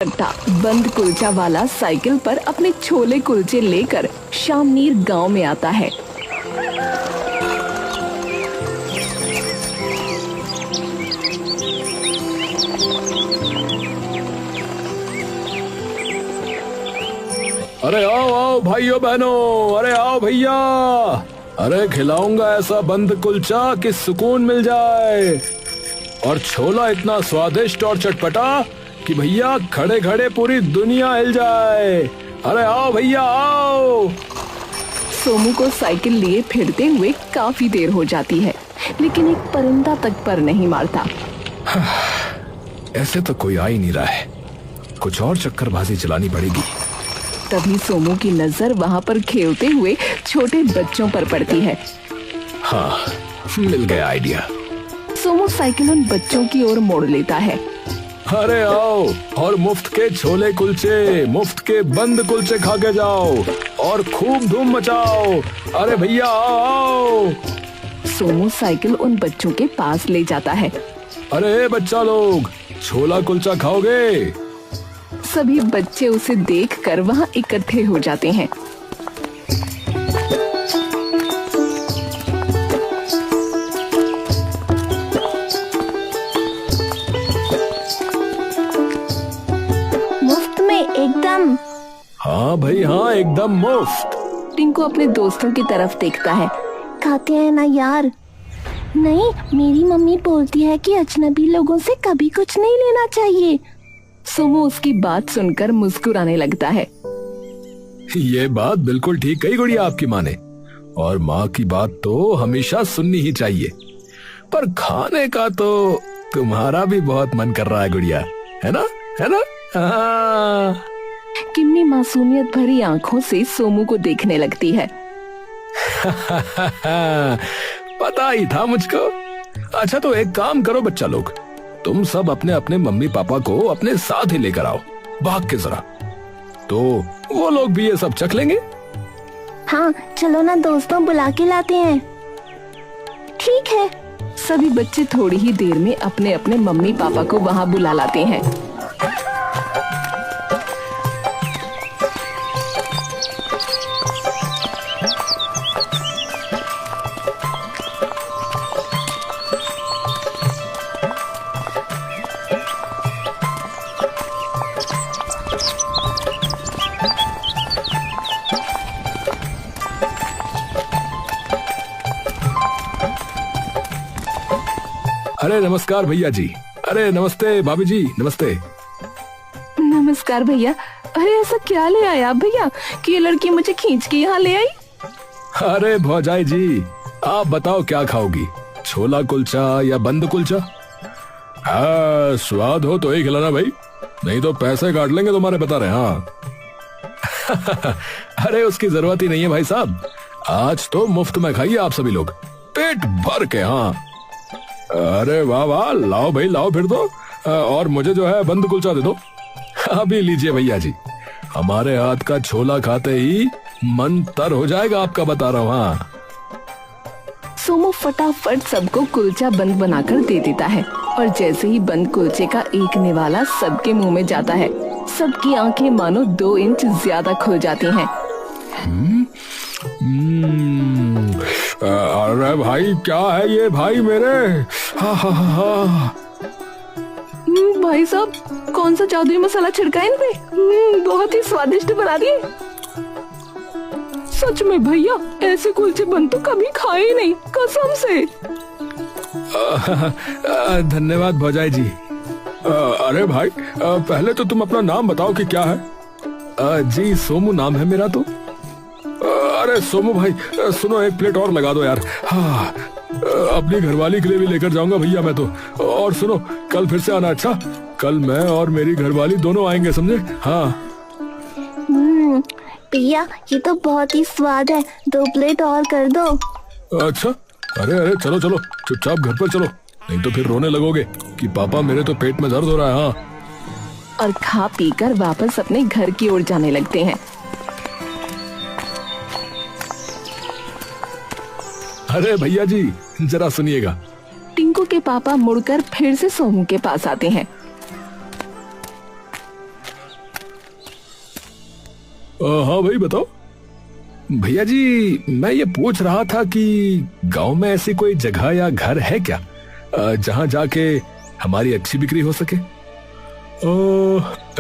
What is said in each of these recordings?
कट्टा बंद कुलचा वाला साइकिल पर अपने छोले कुलचे लेकर शामनीर गांव में आता है। अरे आओ आओ भाइयों बहनों, अरे आओ भैया, अरे खिलाऊंगा ऐसा बंद कुलचा कि सुकून मिल जाए। और छोला इतना स्वादिष्ट और चटपटा कि भैया खड़े खड़े पूरी दुनिया हिल जाए। अरे आओ भैया आओ। सोमू को साइकिल लिए फिरते हुए काफी देर हो जाती है, लेकिन एक परिंदा तक पर नहीं मारता। ऐसे तो कोई आ ही नहीं रहा है, कुछ और चक्करबाजी चलानी पड़ेगी। तभी सोमू की नजर वहाँ पर खेलते हुए छोटे बच्चों पर पड़ती है। हाँ, मिल गया आइडिया। सोमू साइकिल उन बच्चों की ओर मोड़ लेता है। अरे आओ और मुफ्त के छोले कुलचे, मुफ्त के बंद कुलचे खा के जाओ और खूब धूम मचाओ। अरे भैया आओ आओ। सोमू साइकिल उन बच्चों के पास ले जाता है। अरे बच्चा लोग, छोला कुलचा खाओगे? सभी बच्चे उसे देखकर वहाँ इकट्ठे हो जाते हैं। मुफ्त में एकदम। हाँ भाई हाँ, एकदम मुफ्त। टिंकू अपने दोस्तों की तरफ देखता है। खाते हैं ना यार? नहीं, मेरी मम्मी बोलती है कि अजनबी लोगों से कभी कुछ नहीं लेना चाहिए। सोमू उसकी बात सुनकर मुस्कुराने लगता है। ये बात बिल्कुल ठीक कही गुड़िया आपकी माँ ने, और माँ की बात तो हमेशा सुननी ही चाहिए। पर खाने का तो तुम्हारा भी बहुत मन कर रहा है गुड़िया, है ना? है ना? हाँ। किम्मी मासूमियत भरी आंखों से सोमू को देखने लगती है। पता ही था मुझको। अच्छा तो एक काम करो बच्चा लोग, तुम सब अपने अपने मम्मी पापा को अपने साथ ही लेकर आओ, भाग के जरा, तो वो लोग भी ये सब चख लेंगे। हाँ चलो ना दोस्तों, बुला के लाते हैं। ठीक है। सभी बच्चे थोड़ी ही देर में अपने अपने मम्मी पापा को वहाँ बुला लाते हैं। अरे नमस्कार भैया जी, अरे नमस्ते भाभी जी, नमस्ते। नमस्कार भैया। अरे ऐसा क्या ले आए आप भैया कि ये लड़की मुझे खींच के यहाँ ले आई? अरे भौजाई जी, आप बताओ क्या खाओगी, छोला कुलचा या बंद कुलचा? हाँ, स्वाद हो तो ही खिलाना भाई, नहीं तो पैसे काट लेंगे तुम्हारे, बता रहे। हाँ। अरे उसकी जरूरत ही नहीं है भाई साहब, आज तो मुफ्त में खाइए आप सभी लोग, पेट भर के। हाँ। अरे वाह वाह, लाओ भाई लाओ फिर तो, और मुझे जो है बंद कुलचा दे दो। अभी लीजिए भैया जी, हमारे हाथ का छोला खाते ही मन तर हो जाएगा आपका, बता रहा हूँ। हाँ। सोमू फटाफट सबको कुलचा बंद बनाकर दे देता है, और जैसे ही बंद कुलचे का एक निवाला सबके मुंह में जाता है, सबकी आंखें मानो 2 इंच ज्यादा खुल जाती हैं। अरे भाई क्या है ये भाई मेरे? हा हा हा। भाई साहब, कौन सा जादुई मसाला छिड़का इन पे? बहुत ही स्वादिष्ट बना दिए। सच में भैया, ऐसे कुलचे बंद तो कभी खाए ही नहीं, कसम से। धन्यवाद भौजाई जी। अरे भाई, पहले तो तुम अपना नाम बताओ कि क्या है? जी सोमू नाम है मेरा तो। अरे सोमू भाई सुनो, एक प्लेट और लगा दो यार। हाँ, अपनी घरवाली के लिए भी लेकर जाऊंगा भैया मैं तो। और सुनो, कल फिर से आना। अच्छा, कल मैं और मेरी घरवाली दोनों आएंगे, समझे? हाँ। भैया ये तो बहुत ही स्वाद है, 2 प्लेट और कर दो। अच्छा, अरे अरे चलो चलो, चुपचाप घर पर चलो, नहीं तो फिर रोने लगोगे कि पापा मेरे तो पेट में दर्द हो रहा है। हाँ। और खा पीकर वापस अपने घर की ओर जाने लगते हैं। अरे भैया जी जरा सुनिएगा। टिंकू के पापा मुड़कर फिर से सोमू के पास आते हैं। हाँ भाई बताओ। भैया जी मैं ये पूछ रहा था कि गांव में ऐसी कोई जगह या घर है क्या जहां जाके हमारी अच्छी बिक्री हो सके?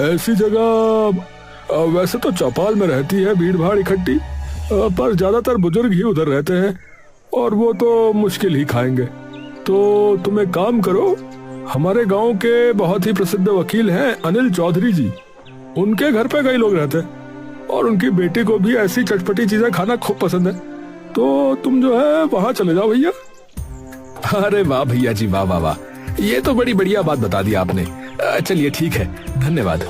ऐसी जगह वैसे तो चौपाल में रहती है भीड़ भाड़ इकट्ठी, पर ज्यादातर बुजुर्ग ही उधर रहते हैं और वो तो मुश्किल ही खाएंगे। तो तुम एक काम करो, हमारे गांव के बहुत ही प्रसिद्ध वकील हैं अनिल चौधरी जी, उनके घर पे कई लोग रहते हैं और उनकी बेटी को भी ऐसी चटपटी चीजें खाना खूब पसंद है। तो तुम जो है वहां चले जाओ भैया। अरे वाह भैया जी, वाह वाह वाह, ये तो बड़ी बढ़िया बात बता दी आपने। चलिए ठीक है, धन्यवाद।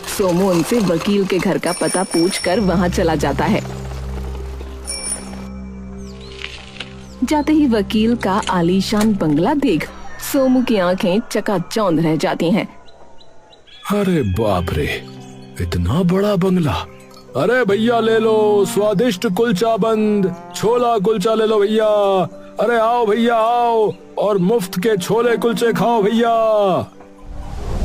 सोमू उनसे वकील के घर का पता पूछकर वहां चला जाता है। जाते ही वकील का आलीशान बंगला देख सोमू की आंखें चकाचौंध रह जाती हैं। अरे बाप रे, इतना बड़ा बंगला। अरे भैया ले लो स्वादिष्ट कुलचा बंद, छोला कुलचा ले लो भैया। अरे आओ भैया आओ और मुफ्त के छोले कुलचे खाओ भैया।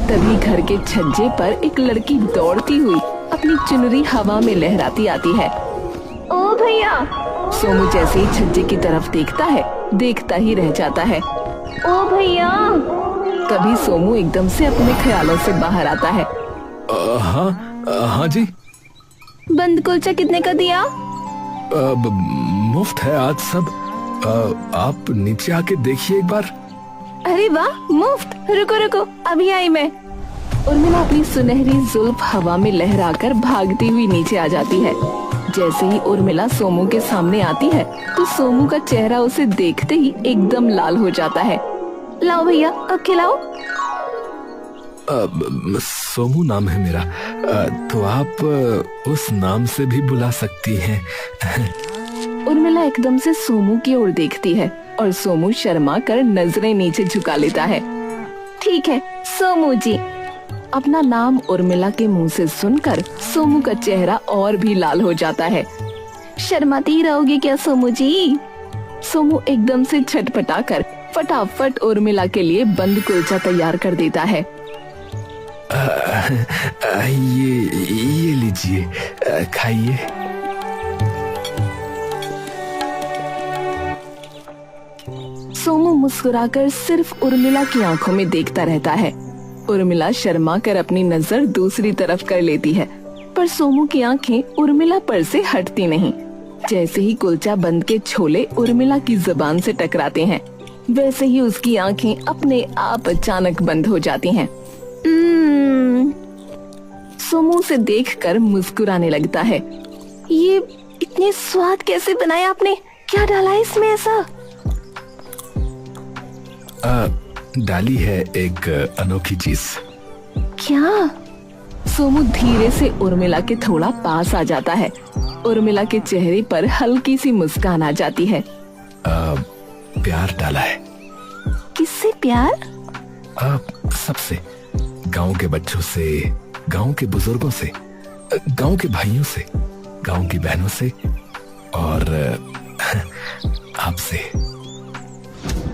तभी घर के छज्जे पर एक लड़की दौड़ती हुई अपनी चुनरी हवा में लहराती आती है। ओ भैया! सोमू जैसे ही छज्जे की तरफ देखता है, देखता ही रह जाता है। ओ भैया! तभी सोमू एकदम से अपने ख्यालों से बाहर आता है। हाँ जी। बंद कुलचा कितने का दिया? मुफ्त है आज सब। आप नीचे आके देखिए एक बार। अरे वाह, मुफ्त! रुको रुको, अभी आई मैं। उर्मिला अपनी सुनहरी जुल्फ हवा में लहराकर भागती हुई नीचे आ जाती है। जैसे ही उर्मिला सोमू के सामने आती है तो सोमू का चेहरा उसे देखते ही एकदम लाल हो जाता है। लाओ भैया, अब खिलाओ। सोमू नाम है मेरा, तो आप उस नाम से भी बुला सकती हैं। उर्मिला एकदम से सोमू की ओर देखती है और सोमू शर्मा कर नजरें नीचे झुका लेता है। ठीक है सोमू जी। अपना नाम उर्मिला के मुंह से सुनकर सोमू का चेहरा और भी लाल हो जाता है। शर्माती रहोगे क्या सोमू जी? सोमू एकदम से छटपटा कर फटाफट उर्मिला के लिए बंद कुलचा तैयार कर देता है। ये लीजिए, खाइए। सोमू मुस्कुराकर सिर्फ उर्मिला की आंखों में देखता रहता है। उर्मिला शर्मा कर अपनी नजर दूसरी तरफ कर लेती है, पर सोमू की आंखें उर्मिला पर से हटती नहीं। जैसे ही कुलचा बंद के छोले उर्मिला की जुबान से टकराते हैं, वैसे ही उसकी आंखें अपने आप अचानक बंद हो जाती हैं। सोमू से देखकर मुस्कुराने लगता है। ये इतने स्वाद कैसे बनाया आपने? क्या डाला है इसमें ऐसा? डाली है एक अनोखी चीज। क्या? सोमू धीरे से उर्मिला के थोड़ा पास आ जाता है। उर्मिला के चेहरे पर हल्की सी मुस्कान आ जाती है। प्यार डाला है। किससे प्यार? सबसे, गांव के बच्चों से, गांव के बुजुर्गों से, गांव के भाइयों से, गांव की बहनों से और आपसे।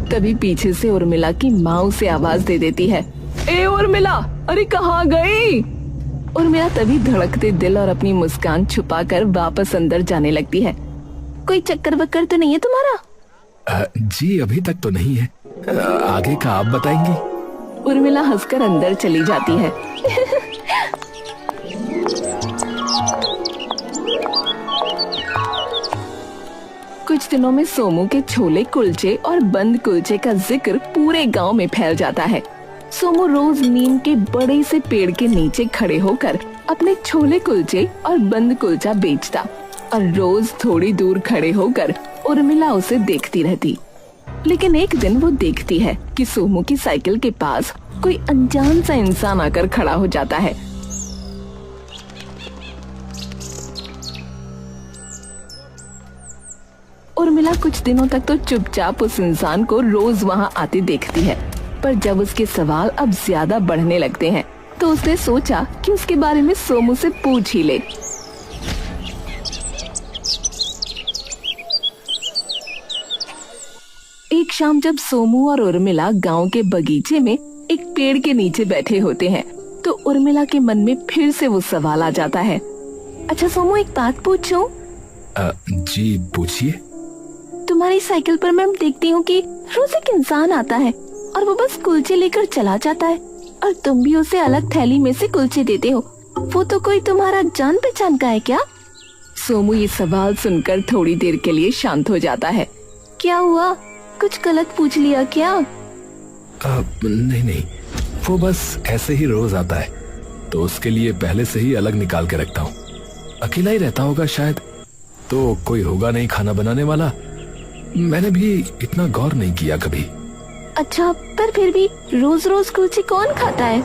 तभी पीछे से उर्मिला की माँ उसे आवाज दे देती है। ए उर्मिला, अरे कहाँ गई? उर्मिला तभी धड़कते दिल और अपनी मुस्कान छुपाकर वापस अंदर जाने लगती है। कोई चक्कर वक्कर तो नहीं है तुम्हारा? जी अभी तक तो नहीं है, आगे का आप बताएंगी। उर्मिला हंसकर अंदर चली जाती है। कुछ दिनों में सोमू के छोले कुलचे और बंद कुलचे का जिक्र पूरे गांव में फैल जाता है। सोमू रोज नीम के बड़े से पेड़ के नीचे खड़े होकर अपने छोले कुलचे और बंद कुलचा बेचता और रोज थोड़ी दूर खड़े होकर उर्मिला उसे देखती रहती। लेकिन एक दिन वो देखती है कि सोमू की साइकिल के पास कोई अनजान सा इंसान आकर खड़ा हो जाता है। उर्मिला कुछ दिनों तक तो चुपचाप उस इंसान को रोज वहां आते देखती है, पर जब उसके सवाल अब ज्यादा बढ़ने लगते हैं तो उसने सोचा कि उसके बारे में सोमू से पूछ ही ले। एक शाम जब सोमू और उर्मिला गांव के बगीचे में एक पेड़ के नीचे बैठे होते हैं तो उर्मिला के मन में फिर से वो सवाल आ जाता है। अच्छा सोमू, एक बात पूछूं? जी पूछिए। तुम्हारी साइकिल पर मैं देखती हूँ कि रोज एक इंसान आता है और वो बस कुलचे लेकर चला जाता है, और तुम भी उसे अलग थैली में से कुलचे देते हो। वो तो कोई तुम्हारा जान पहचान का है क्या? सोमू ये सवाल सुनकर थोड़ी देर के लिए शांत हो जाता है। क्या हुआ, कुछ गलत पूछ लिया क्या? नहीं नहीं, वो बस ऐसे ही रोज आता है, तो उसके लिए पहले से ही अलग निकाल के रखता हूँ। अकेला ही रहता होगा शायद, तो कोई होगा नहीं खाना बनाने वाला। मैंने भी इतना गौर नहीं किया कभी। अच्छा, पर फिर भी रोज रोज कुलचे कौन खाता है?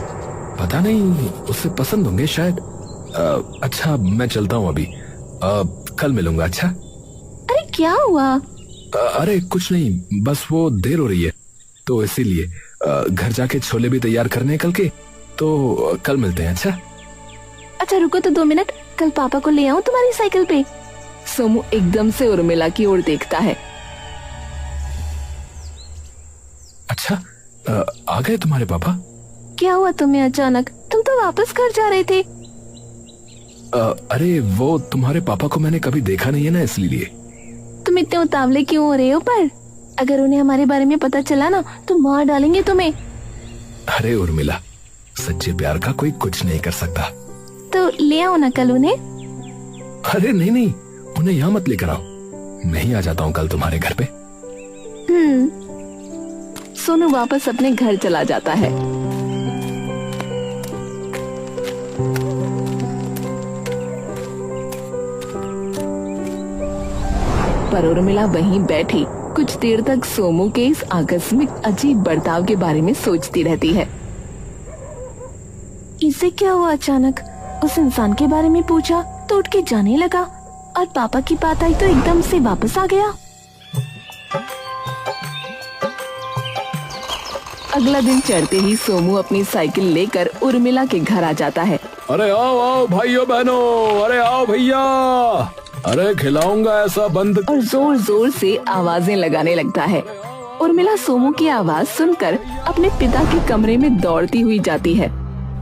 पता नहीं, उसे पसंद होंगे शायद। अच्छा मैं चलता हूँ अभी, कल मिलूंगा। अच्छा। अरे क्या हुआ? अरे कुछ नहीं, बस वो देर हो रही है तो इसीलिए घर जाके छोले भी तैयार करने हैं कल के, तो कल मिलते हैं। अच्छा रुको तो 2 मिनट, कल पापा को ले आऊं तुम्हारी साइकिल पे? सोमू एकदम से उर्मिला की ओर देखता है। अच्छा, आ गए तुम्हारे पापा? क्या हुआ तुम्हें अचानक? तुम तो वापस घर जा रहे थे। अरे वो तुम्हारे पापा को मैंने कभी देखा नहीं है ना, इसलिए। तुम इतने उतावले क्यों हो रहे हो? पर अगर उन्हें हमारे बारे में पता चला ना तो मार डालेंगे तुम्हें। अरे उर्मिला, सच्चे प्यार का कोई कुछ नहीं कर सकता। तो ले आओ ना कल उन्हें। अरे नहीं नहीं, उन्हें यहाँ मत लेकर आओ, मैं ही आ जाता हूँ कल तुम्हारे घर पे। सोनू वापस अपने घर चला जाता है। पर उर्मिला वहीं बैठी कुछ देर तक सोमू के इस आकस्मिक अजीब बर्ताव के बारे में सोचती रहती है। इसे क्या हुआ अचानक? उस इंसान के बारे में पूछा तो उठ के जाने लगा, और पापा की बात आई तो एकदम से वापस आ गया। अगला दिन चढ़ते ही सोमू अपनी साइकिल लेकर उर्मिला के घर आ जाता है। अरे आओ आओ भाइयों बहनों, अरे आओ भैया, अरे खिलाऊंगा ऐसा बंद। और जोर जोर से आवाजें लगाने लगता है। उर्मिला सोमू की आवाज सुनकर अपने पिता के कमरे में दौड़ती हुई जाती है।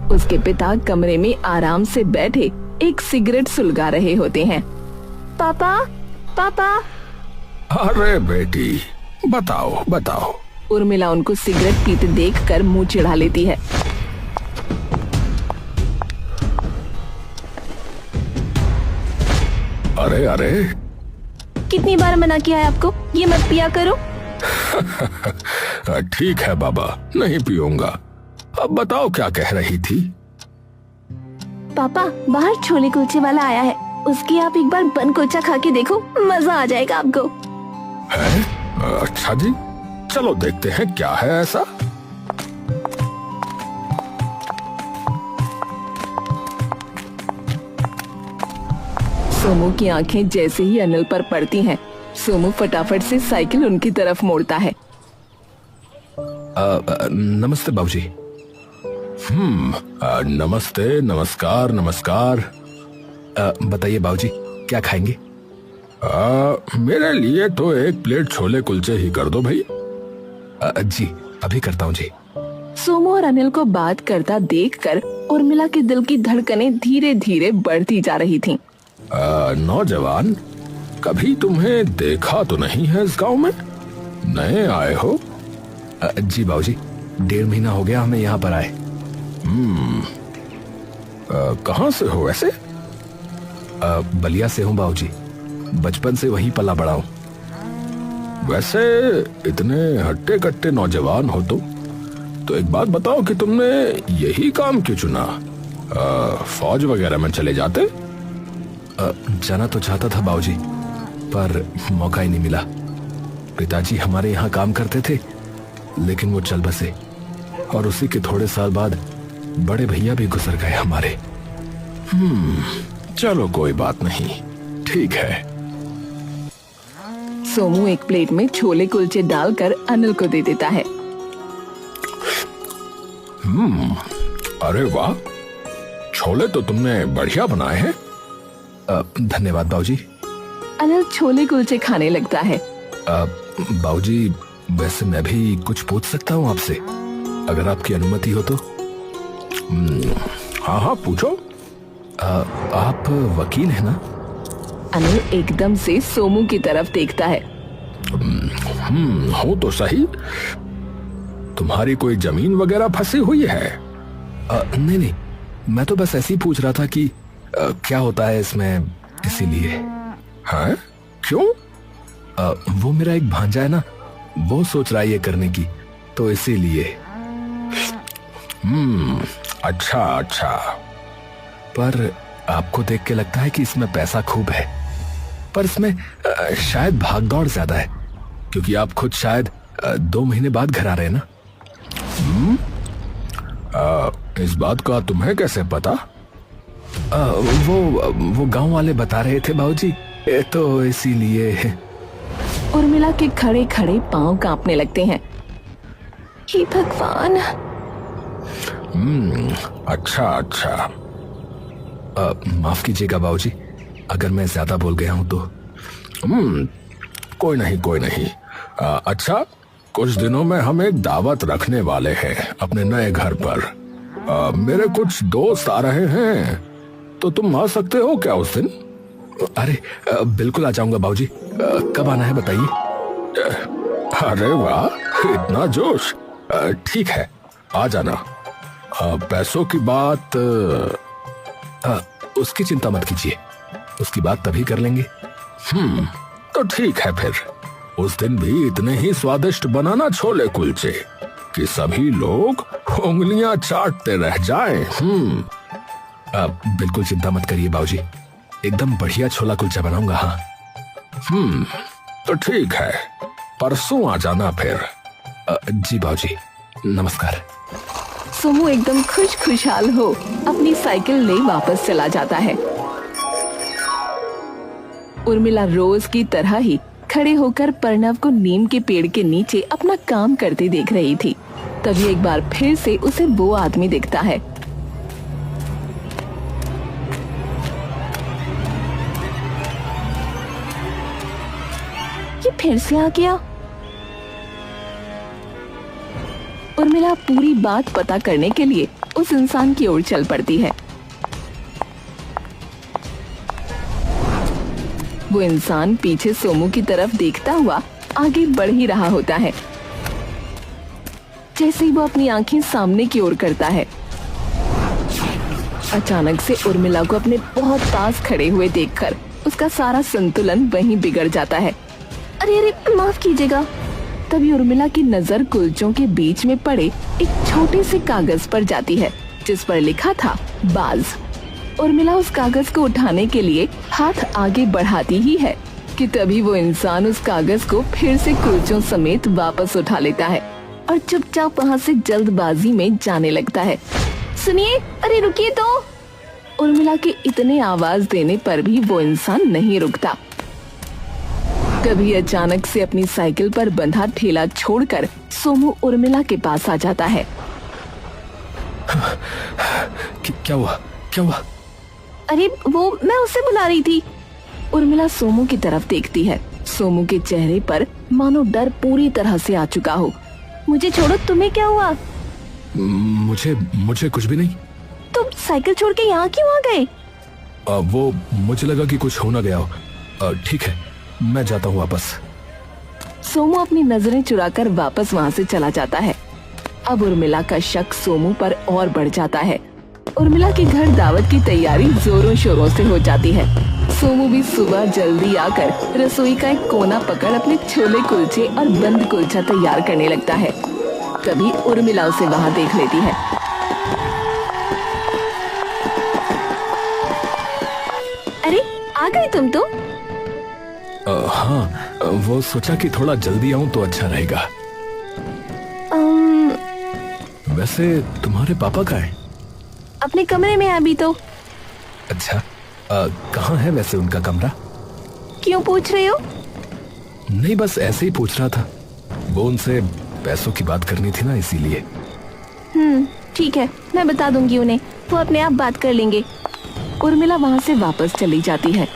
उसके पिता कमरे में आराम से बैठे एक सिगरेट सुलगा रहे होते हैं। पापा, पापा। अरे बेटी, बताओ बताओ। उर्मिला उनको सिगरेट पीते देखकर मुंह चिढ़ा लेती है। अरे अरे, कितनी बार मना किया है आपको, ये मत पिया करो। ठीक है बाबा, नहीं पीऊंगा। अब बताओ क्या कह रही थी? पापा, बाहर छोले कुलचे वाला आया है, उसकी आप एक बार बन कुलचा खा के देखो, मजा आ जाएगा आपको। है? अच्छा जी, चलो देखते हैं क्या है ऐसा। सोमू की आंखें जैसे ही अनिल पर पड़ती हैं, सोमू फटाफट से साइकिल उनकी तरफ मोड़ता है। नमस्ते बाबूजी। नमस्ते, नमस्कार नमस्कार। बताइए बाबूजी, क्या खाएंगे? मेरे लिए तो 1 प्लेट छोले कुलचे ही कर दो भाई। जी अभी करता हूँ जी। सोमू और अनिल को बात करता देखकर उर्मिला के दिल की धड़कनें धीरे धीरे बढ़ती जा रही थीं। नौजवान, कभी तुम्हें देखा तो नहीं है इस गांव में? नए आए हो? जी बाबूजी, 1.5 महीना हो गया हमें यहाँ पर आए। कहाँ से हो वैसे? बलिया से हूँ बाबूजी, बचपन से वहीं पला बड़ा हूँ। वैसे इतने हट्टे कट्टे नौजवान हो तो एक बात बताओ कि तुमने यही काम क्यों चुना? फौज वगैरह में चले जाते? जाना तो चाहता था बाबूजी, पर मौका ही नहीं मिला। पिताजी हमारे यहाँ काम करते थे, लेकिन वो चल बसे, और उसी के थोड़े साल बाद बड़े भैया भी गुजर गए हमारे। चलो कोई बात नहीं, ठीक है। सोमू एक प्लेट में छोले कुलचे डालकर अनिल को दे देता है। अरे वाह, छोले तो तुमने बढ़िया बनाए हैं। धन्यवाद बाबूजी। अनिल छोले कुलचे खाने लगता है। बाबूजी, वैसे मैं भी कुछ पूछ सकता हूँ आपसे, अगर आपकी अनुमति हो तो? हाँ हाँ पूछो। आप वकील हैं ना? अनिल एकदम से सोमू की तरफ देखता है। हो तो सही। तुम्हारी कोई जमीन वगैरह फंसी हुई है? नहीं नहीं, मैं तो बस ऐसे ही पूछ रहा था कि क्या होता है इसमें, इसीलिए। हाँ, क्यों? वो मेरा एक भांजा है ना, वो सोच रहा है ये करने की, तो इसीलिए। अच्छा अच्छा। पर आपको देख के लगता है कि इसमें पैसा खूब है, पर इसमें शायद भागदौड़ ज्यादा है, क्योंकि आप खुद शायद 2 महीने बाद घर आ रहे हैं ना। इस बात का तुम्हें कैसे पता? वो गांव वाले बता रहे थे बाबूजी, तो इसीलिए। उर्मिला के खड़े खड़े पांव कांपने लगते हैं। हे भगवान। अच्छा अच्छा। माफ कीजिएगा बाबूजी, अगर मैं ज्यादा बोल गया हूं तो। कोई नहीं कोई नहीं। अच्छा, कुछ दिनों में हम एक दावत रखने वाले हैं अपने नए घर पर। मेरे कुछ दोस्त आ रहे हैं, तो तुम आ सकते हो क्या उस दिन? अरे बिल्कुल आ जाऊंगा बाबूजी। कब आना है बताइए। अरे वाह, इतना जोश। ठीक है, आ जाना। पैसों की बात उसकी चिंता मत कीजिए, उसकी बात तभी कर लेंगे। तो ठीक है फिर। उस दिन भी इतने ही स्वादिष्ट बनाना छोले कुलचे कि सभी लोग उंगलियां चाटते रह जाएं। बिल्कुल चिंता मत करिए बाबूजी, एकदम बढ़िया छोला कुलचा बनाऊंगा। हाँ। तो ठीक है, परसों आ जाना फिर। जी बाबूजी, नमस्कार। सोमू एकदम खुशहाल हो अपनी साइकिल ले वापस चला जाता है। उर्मिला रोज की तरह ही खड़े होकर प्रणव को नीम के पेड़ के नीचे अपना काम करते देख रही थी। तभी एक बार फिर से उसे वो आदमी दिखता है। ये फिर से आ गया। उर्मिला पूरी बात पता करने के लिए उस इंसान की ओर चल पड़ती है। वो इंसान पीछे सोमू की तरफ देखता हुआ आगे बढ़ ही रहा होता है। जैसे ही वो अपनी आंखें सामने की ओर करता है, अचानक से उर्मिला को अपने बहुत पास खड़े हुए देखकर उसका सारा संतुलन वहीं बिगड़ जाता है। अरे अरे माफ कीजिएगा। तभी उर्मिला की नजर कुलचों के बीच में पड़े एक छोटे से कागज पर जाती है, जिस पर लिखा था बाज। उर्मिला उस कागज को उठाने के लिए हाथ आगे बढ़ाती ही है कि तभी वो इंसान उस कागज को फिर से कुलचों समेत वापस उठा लेता है और चुपचाप वहाँ से जल्दबाजी में जाने लगता है। सुनिए, अरे रुकिए तो। उर्मिला के इतने आवाज देने पर भी वो इंसान नहीं रुकता। तभी अचानक से अपनी साइकिल पर बंधा ठेला छोड़कर सोमू उर्मिला के पास आ जाता है। क्या हुआ? क्या हुआ? अरे वो मैं उसे बुला रही थी। उर्मिला सोमू की तरफ देखती है। सोमू के चेहरे पर मानो डर पूरी तरह से आ चुका हो। मुझे छोड़ो, तुम्हें क्या हुआ? मुझे कुछ भी नहीं। तुम साइकिल छोड़ के यहाँ क्यों आ गए? वो मुझे लगा कि कुछ हो ना गया हो। ठीक है, मैं जाता हूँ वापस। सोमू अपनी नजरें चुराकर वापस वहाँ से चला जाता है। अब उर्मिला का शक सोमू पर और बढ़ जाता है। उर्मिला के घर दावत की तैयारी जोरों शोरों से हो जाती है। सोमू भी सुबह जल्दी आकर रसोई का एक कोना पकड़ अपने छोले कुलचे और बंद कुलचा तैयार करने लगता है। तभी उर्मिला उसे वहाँ देख लेती है। अरे आ गए तुम तो। हाँ, वो सोचा कि थोड़ा जल्दी आऊं तो अच्छा रहेगा। वैसे तुम्हारे पापा कहाँ हैं? अपने कमरे में अभी तो। अच्छा, कहाँ है वैसे उनका कमरा? क्यों पूछ रहे हो? नहीं, बस ऐसे ही पूछ रहा था। वो उनसे पैसों की बात करनी थी ना, इसीलिए। ठीक है, मैं बता दूंगी उन्हें, वो अपने आप बात कर लेंगे। उर्मिला वहाँ से वापस चली जाती है।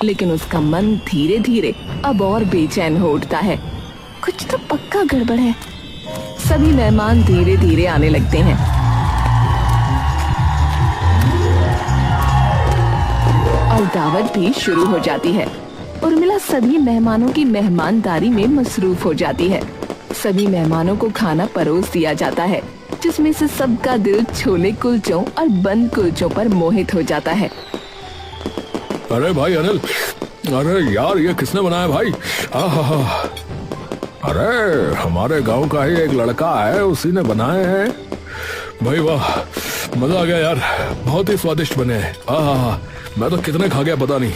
लेकिन उसका मन धीरे धीरे अब और बेचैन हो उठता है। कुछ तो पक्का गड़बड़ है। सभी मेहमान धीरे धीरे आने लगते हैं। और दावत भी शुरू हो जाती है। उर्मिला सभी मेहमानों की मेहमानदारी में मसरूफ हो जाती है। सभी मेहमानों को खाना परोस दिया जाता है, जिसमें से सबका दिल छोले कुलचों और बंद कुलचों पर मोहित हो जाता है। अरे भाई अनिल, अरे यार ये किसने बनाया भाई? आहा, अरे हमारे गांव का ही एक लड़का है, उसी ने बनाए हैं भाई। वाह, मजा आ गया यार, बहुत ही स्वादिष्ट बने हैं। आहा, मैं तो कितने खा गया पता नहीं।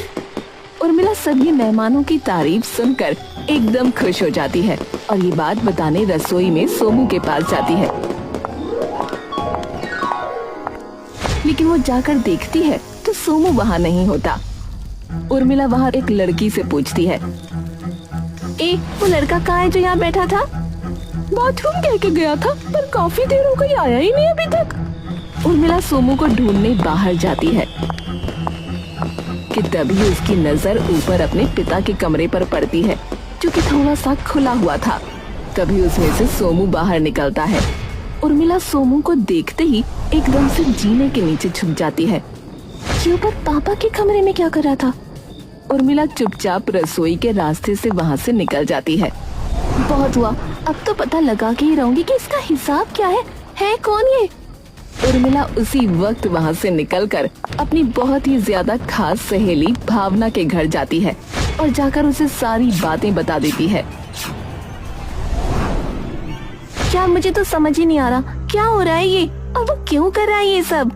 उर्मिला सभी मेहमानों की तारीफ सुनकर एकदम खुश हो जाती है और ये बात बताने रसोई में सोमू के पास जाती है। लेकिन वो जाकर देखती है तो सोमू वहाँ नहीं होता। उर्मिला वहाँ एक लड़की से पूछती है, वो लड़का कहाँ है जो यहाँ बैठा था? बाथरूम कह के गया था, पर काफी देर हो गई, आया ही नहीं अभी तक। उर्मिला सोमू को ढूंढने बाहर जाती है कि तभी उसकी नजर ऊपर अपने पिता के कमरे पर पड़ती है, जो कि थोड़ा सा खुला हुआ था। तभी उसमें से सोमू बाहर निकलता है। उर्मिला सोमू को देखते ही एकदम से जीने के नीचे छुप जाती है। ये ऊपर पापा के कमरे में क्या कर रहा था? उर्मिला चुपचाप रसोई के रास्ते से वहाँ से निकल जाती है। बहुत हुआ, अब तो पता लगा के ही रहूंगी कि इसका हिसाब क्या है कौन ये? उर्मिला उसी वक्त वहाँ से निकलकर अपनी बहुत ही ज्यादा खास सहेली भावना के घर जाती है और जाकर उसे सारी बातें बता देती है। क्या, मुझे तो समझ ही नहीं आ रहा क्या हो रहा है ये, और वो क्यों कर रहा है ये सब?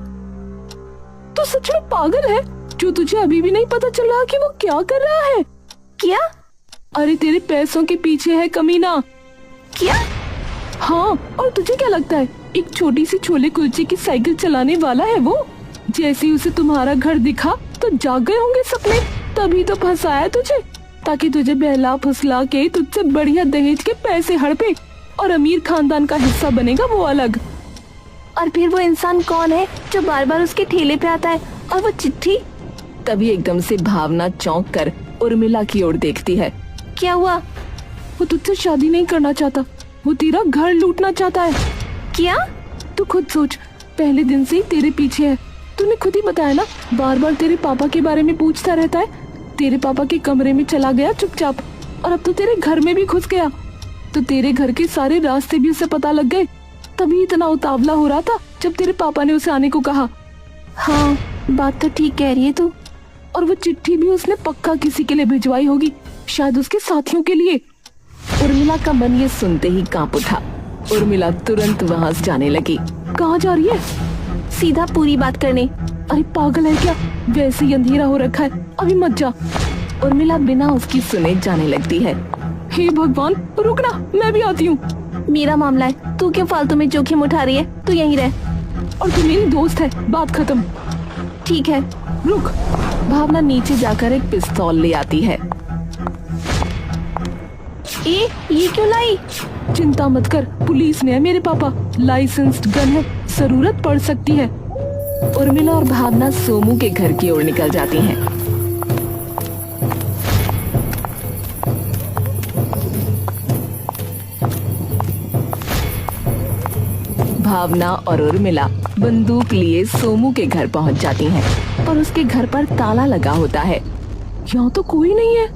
तो सच में पागल है जो तुझे अभी भी नहीं पता चल रहा कि वो क्या कर रहा है? क्या? अरे तेरे पैसों के पीछे है कमीना। क्या? हाँ, और तुझे क्या लगता है एक छोटी सी छोले कुलचे की साइकिल चलाने वाला है वो? जैसे ही उसे तुम्हारा घर दिखा तो जाग गए होंगे सपने, तभी तो फंसाया तुझे, ताकि तुझे बहला फुसला के तुझसे बढ़िया दहेज के पैसे हड़पे और अमीर खानदान का हिस्सा बनेगा वो अलग। और फिर वो इंसान कौन है जो बार बार उसके ठेले पे आता है? और वो चिट्ठी? तभी एकदम से भावना चौंक कर उर्मिला की ओर देखती है। क्या हुआ? वो तुझसे शादी नहीं करना चाहता, वो तेरा घर लूटना चाहता है। क्या? तू खुद सोच, पहले दिन से ही तेरे पीछे है। तूने खुद ही बताया ना, बार बार तेरे पापा के बारे में पूछता रहता है। तेरे पापा के कमरे में चला गया चुपचाप, और अब तो तेरे घर में भी घुस गया। तो तेरे घर के सारे रास्ते भी उसे पता लग गए, तभी इतना उतावला हो रहा था जब तेरे पापा ने उसे आने को कहा। हाँ, बात तो ठीक कह रही है तू। और वो चिट्ठी भी उसने पक्का किसी के लिए भिजवाई होगी, शायद उसके साथियों के लिए। उर्मिला का मन ये सुनते ही कांप उठा। उर्मिला तुरंत वहाँ से जाने लगी। कहाँ जा रही है? सीधा पूरी बात करने। अरे पागल है क्या, वैसे ही अंधेरा हो रखा है, अभी मत जा। उर्मिला बिना उसकी सुने जाने लगती है। हे भगवान, रुकना, मैं भी आती हूँ। मेरा मामला है, तू क्यों फालतू में जोखिम उठा रही है? तू यहीं रह। और तू मेरी दोस्त है, बात खत्म। ठीक है, रुक। भावना नीचे जाकर एक पिस्तौल ले आती है। ये क्यों लाई? चिंता मत कर, पुलिस ने है मेरे पापा, लाइसेंस्ड गन है, जरूरत पड़ सकती है। उर्मिला और भावना सोमू के घर की ओर निकल जाती हैं। भावना और उर्मिला बंदूक लिए सोमू के घर पहुंच जाती हैं और उसके घर पर ताला लगा होता है। यहाँ तो कोई नहीं है।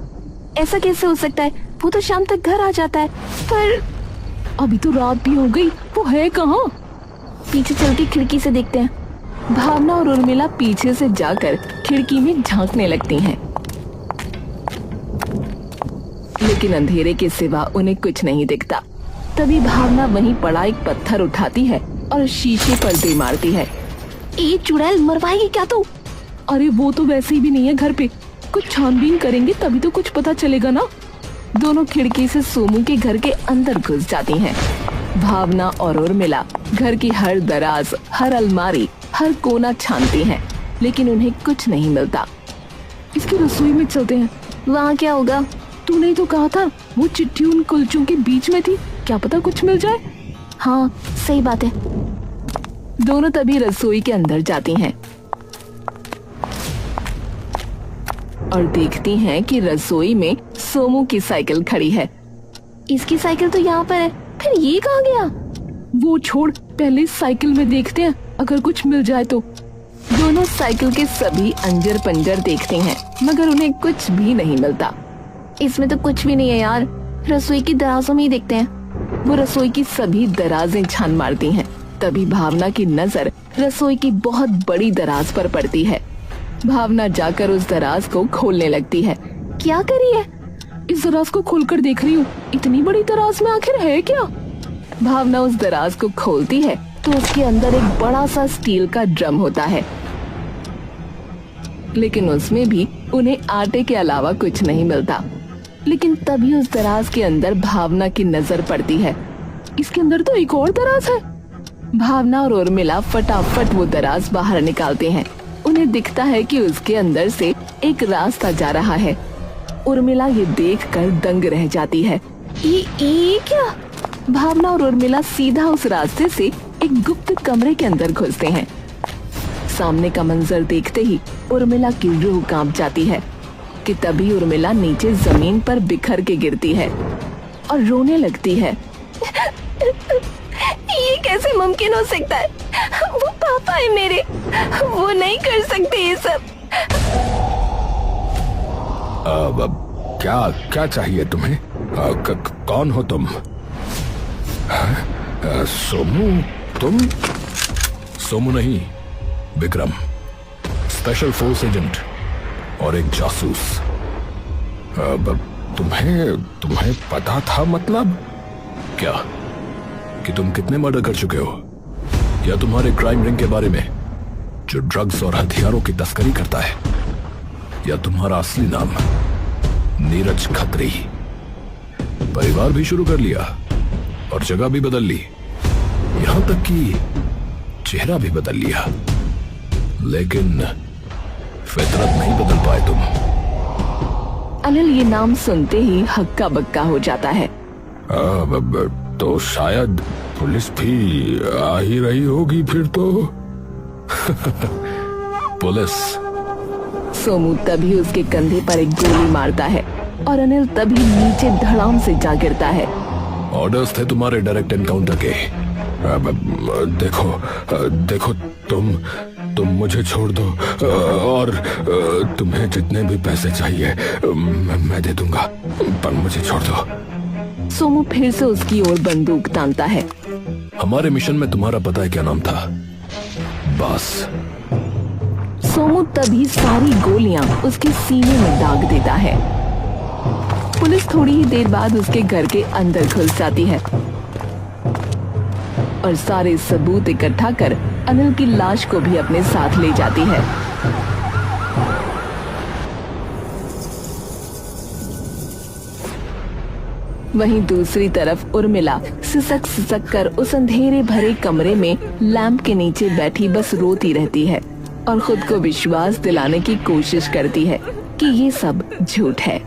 ऐसा कैसे हो सकता है? वो तो शाम तक घर आ जाता है। पर अभी तो रात भी हो गई, वो है कहाँ? पीछे चल के खिड़की से देखते हैं। भावना और उर्मिला पीछे से जाकर खिड़की में झांकने लगती हैं, लेकिन अंधेरे के सिवा उन्हें कुछ नहीं दिखता। तभी भावना वहीं पड़ा एक पत्थर उठाती है और शीशे पर दे मारती है। ये चुड़ैल मरवाएगी क्या तू? अरे वो तो वैसे ही भी नहीं है घर पे, कुछ छानबीन करेंगे तभी तो कुछ पता चलेगा ना। दोनों खिड़की से सोमू के घर के अंदर घुस जाती हैं। भावना और उर्मिला घर की हर दराज, हर अलमारी, हर कोना छानती हैं, लेकिन उन्हें कुछ नहीं मिलता। इसकी रसोई में चलते हैं, वहाँ क्या होगा? तूने ही तो कहा था वो चिट्ठी उन कुलचों के बीच में थी, क्या पता कुछ मिल जाए। हाँ, सही बात है। दोनों तभी रसोई के अंदर जाती हैं और देखती हैं कि रसोई में सोमू की साइकिल खड़ी है। इसकी साइकिल तो यहाँ पर है, फिर ये कहाँ गया? वो छोड़, पहले साइकिल में देखते हैं, अगर कुछ मिल जाए तो। दोनों साइकिल के सभी अंजर पंजर देखते हैं, मगर उन्हें कुछ भी नहीं मिलता। इसमें तो कुछ भी नहीं है यार, रसोई की दराजों में ही देखते हैं। वो रसोई की सभी दराजें छान मारती हैं। तभी भावना की नजर रसोई की बहुत बड़ी दराज पर पड़ती है। भावना जाकर उस दराज को खोलने लगती है। क्या करी है? इस दराज को खोलकर देख रही हूँ, इतनी बड़ी दराज में आखिर है क्या? भावना उस दराज को खोलती है तो उसके अंदर एक बड़ा सा स्टील का ड्रम होता है, लेकिन उसमें भी उन्हें आटे के अलावा कुछ नहीं मिलता। लेकिन तभी उस दराज के अंदर भावना की नजर पड़ती है। इसके अंदर तो एक और दराज है। भावना और उर्मिला फटाफट वो दराज बाहर निकालते हैं। उन्हें दिखता है कि उसके अंदर से एक रास्ता जा रहा है। उर्मिला ये देखकर दंग रह जाती है। ये क्या? भावना और उर्मिला सीधा उस रास्ते से एक गुप्त कमरे के अंदर घुसते हैं। सामने का मंजर देखते ही उर्मिला की रूह कांप जाती है कि तभी उर्मिला नीचे जमीन पर बिखर के गिरती है और रोने लगती है। ये कैसे मुमकिन हो सकता है? वो पापा है मेरे, वो नहीं कर सकते ये सब। अब क्या क्या चाहिए तुम्हें? कौन हो तुम? सोमू? तुम? सोमू नहीं, विक्रम, स्पेशल फोर्स एजेंट और एक जासूस। अब तुम्हें पता था? मतलब क्या कि तुम कितने मर्डर कर चुके हो, या तुम्हारे क्राइम रिंग के बारे में जो ड्रग्स और हथियारों की तस्करी करता है, या तुम्हारा असली नाम नीरज खत्री? परिवार भी शुरू कर लिया और जगह भी बदल ली, यहां तक कि चेहरा भी बदल लिया, लेकिन फितरत नहीं बदल पाए तुम। अनिल ये नाम सुनते ही हक्का बक्का हो जाता है। तो शायद पुलिस भी आ ही रही होगी फिर तो। पुलिस? सोमू तभी उसके कंधे पर एक गोली मारता है और अनिल तभी नीचे धड़ाम से जा गिरता है। ऑर्डर्स थे तुम्हारे डायरेक्ट एनकाउंटर के। देखो तुम मुझे छोड़ दो और तुम्हें जितने भी पैसे चाहिए मैं दे दूंगा, पर मुझे छोड़ दो। सोमू फिर से उसकी ओर बंदूक तानता है। हमारे मिशन में तुम्हारा पता है क्या नाम था? बस। सोमू तभी सारी गोलियां उसके सीने में दाग देता है। पुलिस थोड़ी ही देर बाद उसके घर के अंदर घुस जाती है और सारे सबूत इकट्ठा कर अनिल की लाश को भी अपने साथ ले जाती है। वहीं दूसरी तरफ उर्मिला सिसक कर उस अंधेरे भरे कमरे में लैंप के नीचे बैठी बस रोती रहती है और खुद को विश्वास दिलाने की कोशिश करती है कि ये सब झूठ है।